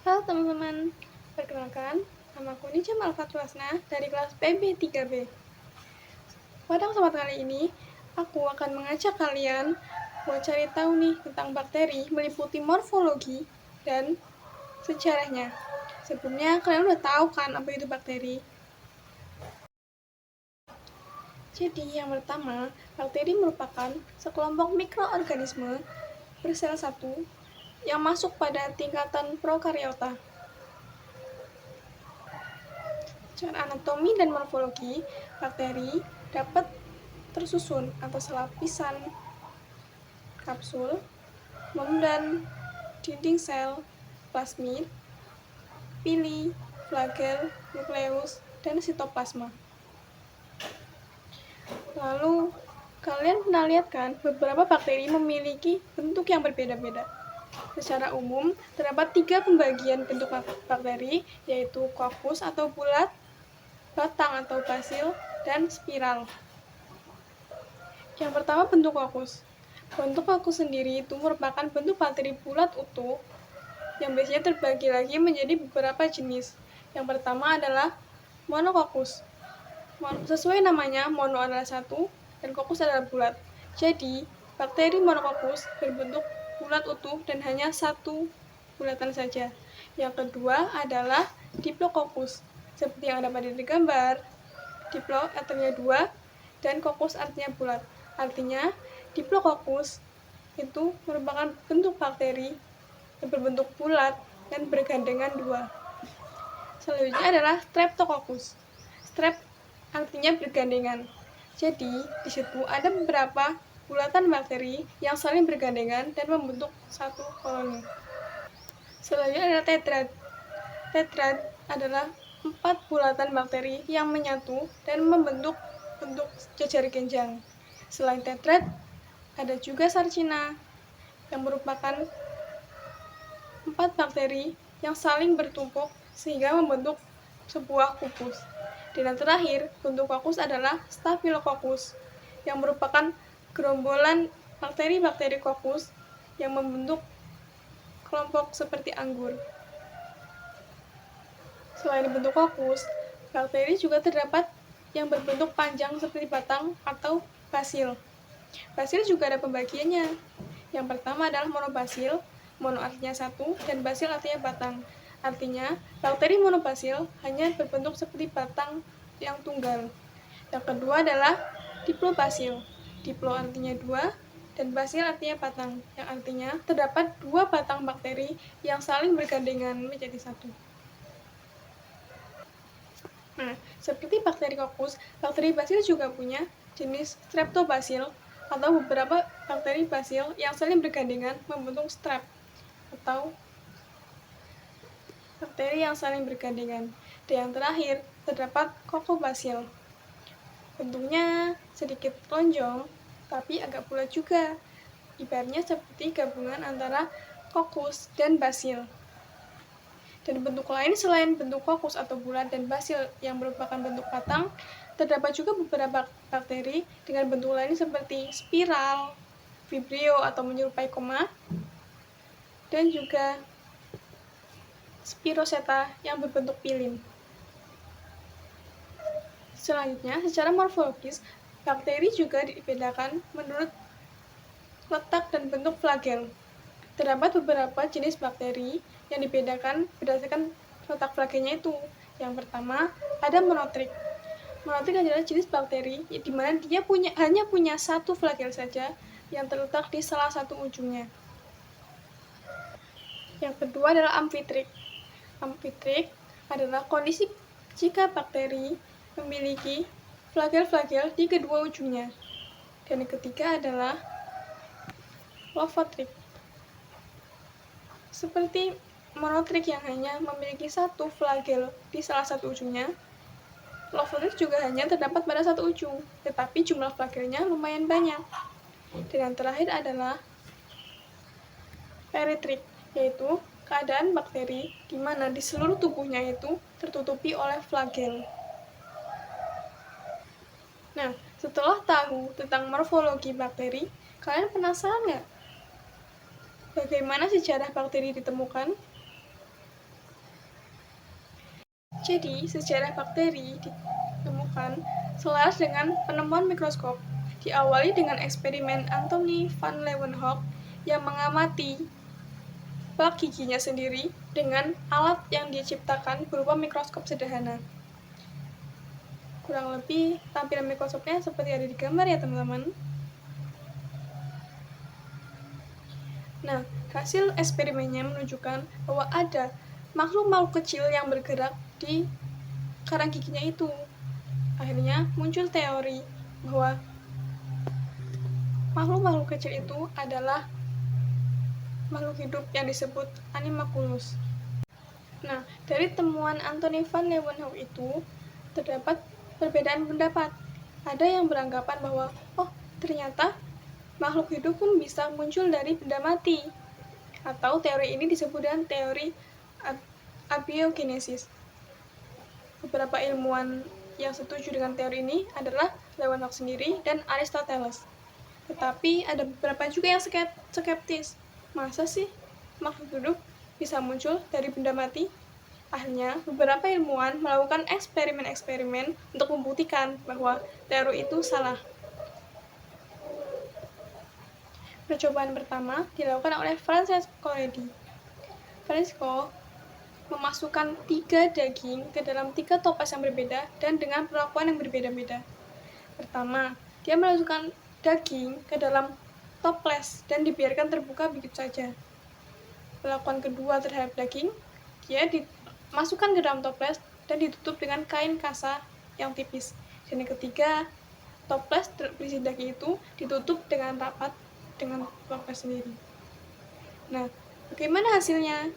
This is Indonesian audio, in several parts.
Halo teman-teman, perkenalkan, namaku Nica Malfatwasna dari kelas PB3B. Pada kesempatan kali ini, aku akan mengajak kalian buat cari tahu nih tentang bakteri meliputi morfologi dan sejarahnya. Sebelumnya, kalian udah tahu kan apa itu bakteri? Jadi, yang pertama, bakteri merupakan sekelompok mikroorganisme bersel satu yang masuk pada tingkatan prokariota. Secara anatomi dan morfologi, bakteri dapat tersusun atas lapisan kapsul, membran, dinding sel, plasmid, pili, flagel, nukleus, dan sitoplasma. Lalu, kalian pernah lihat kan beberapa bakteri memiliki bentuk yang berbeda-beda. Secara umum, terdapat 3 pembagian bentuk bakteri, yaitu kokus atau bulat, batang atau basil, dan spiral. Yang pertama, bentuk kokus. Bentuk kokus sendiri itu merupakan bentuk bakteri bulat utuh yang biasanya terbagi lagi menjadi beberapa jenis. Yang pertama adalah monokokus. Sesuai namanya, mono adalah satu dan kokus adalah bulat. Jadi, bakteri monokokus berbentuk bulat utuh dan hanya satu bulatan saja. Yang kedua adalah diplococcus. Seperti yang ada pada gambar, diplo artinya 2 dan kokus artinya bulat. Artinya, diplococcus itu merupakan bentuk bakteri yang berbentuk bulat dan bergandengan 2. Selanjutnya adalah streptococcus. Strep artinya bergandengan. Jadi, di situ ada beberapa bulatan bakteri yang saling bergandengan dan membentuk satu koloni. Selanjutnya adalah tetrad. Tetrad adalah 4 bulatan bakteri yang menyatu dan membentuk bentuk jajar genjang. Selain tetrad, ada juga sarcina yang merupakan 4 bakteri yang saling bertumpuk sehingga membentuk sebuah kubus. Dan yang terakhir, bentuk kokus adalah Staphylococcus yang merupakan gerombolan bakteri-bakteri kokus yang membentuk kelompok seperti anggur. Selain bentuk kokus, bakteri juga terdapat yang berbentuk panjang seperti batang atau basil. Basil juga ada pembagiannya. Yang pertama adalah monobasil, mono artinya satu, dan basil artinya batang. Artinya, bakteri monobasil hanya berbentuk seperti batang yang tunggal. Yang kedua adalah diplobasil. Diplo artinya 2, dan basil artinya batang, yang artinya terdapat 2 batang bakteri yang saling bergandengan menjadi satu. Nah, seperti bakteri kokus, bakteri basil juga punya jenis streptobasil atau beberapa bakteri basil yang saling bergandengan membentuk strep atau bakteri yang saling bergandengan. Dan yang terakhir, terdapat kokobasil. Bentuknya sedikit lonjong, tapi agak bulat juga. Ibaratnya seperti gabungan antara kokus dan basil. Dan bentuk lain selain bentuk kokus atau bulat dan basil yang merupakan bentuk batang, terdapat juga beberapa bakteri dengan bentuk lain seperti spiral, vibrio atau menyerupai koma, dan juga spiroseta yang berbentuk pilin. Selanjutnya, secara morfologis, bakteri juga dibedakan menurut letak dan bentuk flagel. Terdapat beberapa jenis bakteri yang dibedakan berdasarkan letak flagelnya itu. Yang pertama, ada monotrik. Monotrik adalah jenis bakteri di mana dia hanya punya satu flagel saja yang terletak di salah satu ujungnya. Yang kedua adalah amfitrik. Amfitrik adalah kondisi jika bakteri memiliki flagel-flagel di kedua ujungnya. Dan yang ketiga adalah lovotrik. Seperti monotrik yang hanya memiliki satu flagel di salah satu ujungnya, lovotrik juga hanya terdapat pada satu ujung, tetapi jumlah flagelnya lumayan banyak. Dan yang terakhir adalah peritrik, yaitu keadaan bakteri di mana di seluruh tubuhnya itu tertutupi oleh flagel. Nah, setelah tahu tentang morfologi bakteri, kalian penasaran nggak? Bagaimana sejarah bakteri ditemukan? Jadi, sejarah bakteri ditemukan selaras dengan penemuan mikroskop. Diawali dengan eksperimen Anthony van Leeuwenhoek yang mengamati plak giginya sendiri dengan alat yang diciptakan berupa mikroskop sederhana. Kurang lebih tampilan mikroskopnya seperti ada di gambar ya teman-teman. Nah, hasil eksperimennya menunjukkan bahwa ada makhluk-makhluk kecil yang bergerak di karang giginya itu. Akhirnya muncul teori bahwa makhluk-makhluk kecil itu adalah makhluk hidup yang disebut animalculus. Nah, dari temuan Anthony van Leeuwenhoek itu terdapat perbedaan pendapat. Ada yang beranggapan bahwa, ternyata makhluk hidup pun bisa muncul dari benda mati. Atau teori ini disebut dengan teori abiogenesis. Beberapa ilmuwan yang setuju dengan teori ini adalah Leeuwenhoek sendiri dan Aristoteles. Tetapi ada beberapa juga yang skeptis. Masa sih makhluk hidup bisa muncul dari benda mati? Akhirnya, beberapa ilmuwan melakukan eksperimen-eksperimen untuk membuktikan bahwa teori itu salah. Percobaan pertama dilakukan oleh Francesco Redi. Francesco memasukkan 3 daging ke dalam 3 toples yang berbeda dan dengan perlakuan yang berbeda-beda. Pertama, dia memasukkan daging ke dalam toples dan dibiarkan terbuka begitu saja. Perlakuan kedua terhadap daging, dia dimasukkan ke dalam toples dan ditutup dengan kain kasa yang tipis. Dan yang ketiga, toples berisi daging itu ditutup dengan rapat dengan toples sendiri. Nah, bagaimana hasilnya?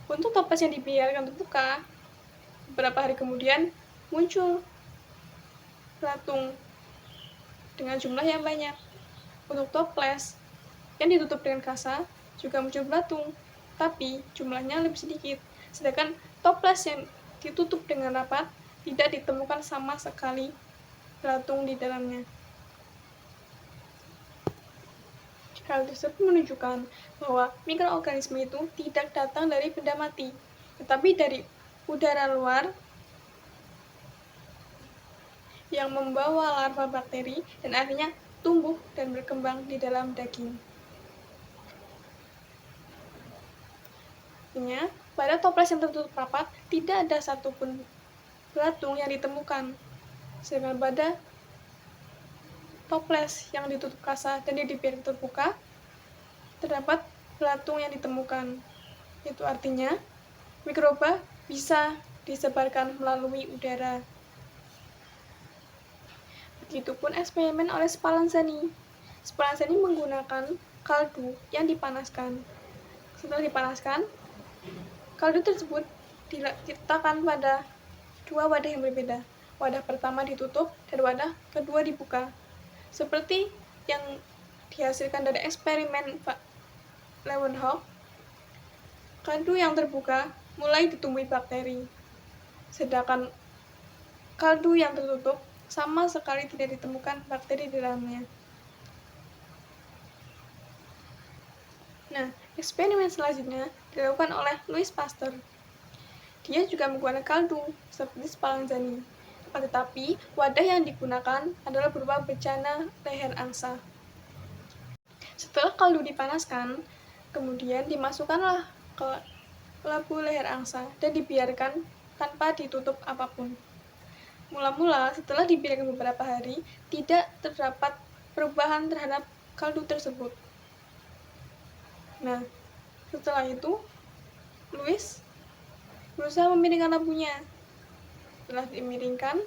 Untuk toples yang dibiarkan terbuka, beberapa hari kemudian muncul belatung dengan jumlah yang banyak. Untuk toples yang ditutup dengan kasa juga muncul belatung, tapi jumlahnya lebih sedikit. Sedangkan toples yang ditutup dengan rapat tidak ditemukan sama sekali belatung di dalamnya. Hal tersebut menunjukkan bahwa mikroorganisme itu tidak datang dari benda mati, tetapi dari udara luar yang membawa larva bakteri dan akhirnya tumbuh dan berkembang di dalam daging. Artinya, pada toples yang tertutup rapat tidak ada satupun belatung yang ditemukan, sedangkan pada toples yang ditutup kasa dan dibiarkan terbuka, terdapat belatung yang ditemukan. Itu artinya, mikroba bisa disebarkan melalui udara. Begitupun eksperimen oleh Spallanzani. Spallanzani menggunakan kaldu yang dipanaskan. Setelah dipanaskan, kaldu tersebut diletakkan pada 2 wadah yang berbeda. Wadah pertama ditutup dan wadah kedua dibuka. Seperti yang dihasilkan dari eksperimen Leeuwenhoek, kaldu yang terbuka mulai ditumbuhi bakteri, sedangkan kaldu yang tertutup sama sekali tidak ditemukan bakteri di dalamnya. Nah, eksperimen selanjutnya dilakukan oleh Louis Pasteur. Dia juga menggunakan kaldu seperti Spallanzani, tetapi wadah yang digunakan adalah berupa bejana leher angsa. Setelah kaldu dipanaskan, kemudian dimasukkanlah ke labu leher angsa dan dibiarkan tanpa ditutup apapun. Mula-mula, setelah dibiarkan beberapa hari, tidak terdapat perubahan terhadap kaldu tersebut. Nah, setelah itu, Louis berusaha memiringkan labunya. Setelah dimiringkan,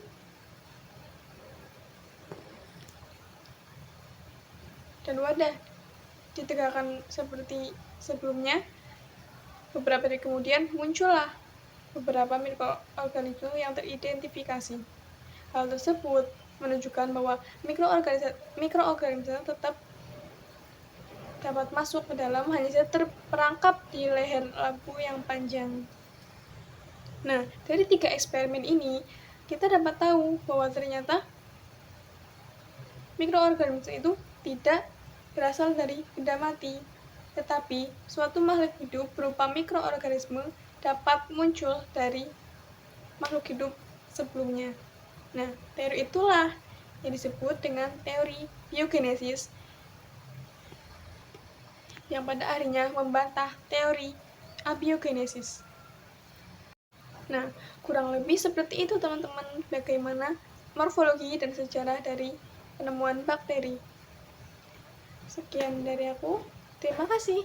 dan wadah ditegakkan seperti sebelumnya, beberapa hari kemudian muncullah beberapa mikroorganisme yang teridentifikasi. Hal tersebut menunjukkan bahwa mikroorganisme tetap dapat masuk ke dalam, hanya saja terperangkap di leher labu yang panjang. Nah, dari 3 eksperimen ini, kita dapat tahu bahwa ternyata mikroorganisme itu tidak berasal dari benda mati, tetapi suatu makhluk hidup berupa mikroorganisme dapat muncul dari makhluk hidup sebelumnya. Nah, teori itulah yang disebut dengan teori biogenesis, yang pada akhirnya membantah teori abiogenesis. Nah, kurang lebih seperti itu teman-teman, bagaimana morfologi dan sejarah dari penemuan bakteri. Sekian dari aku, terima kasih.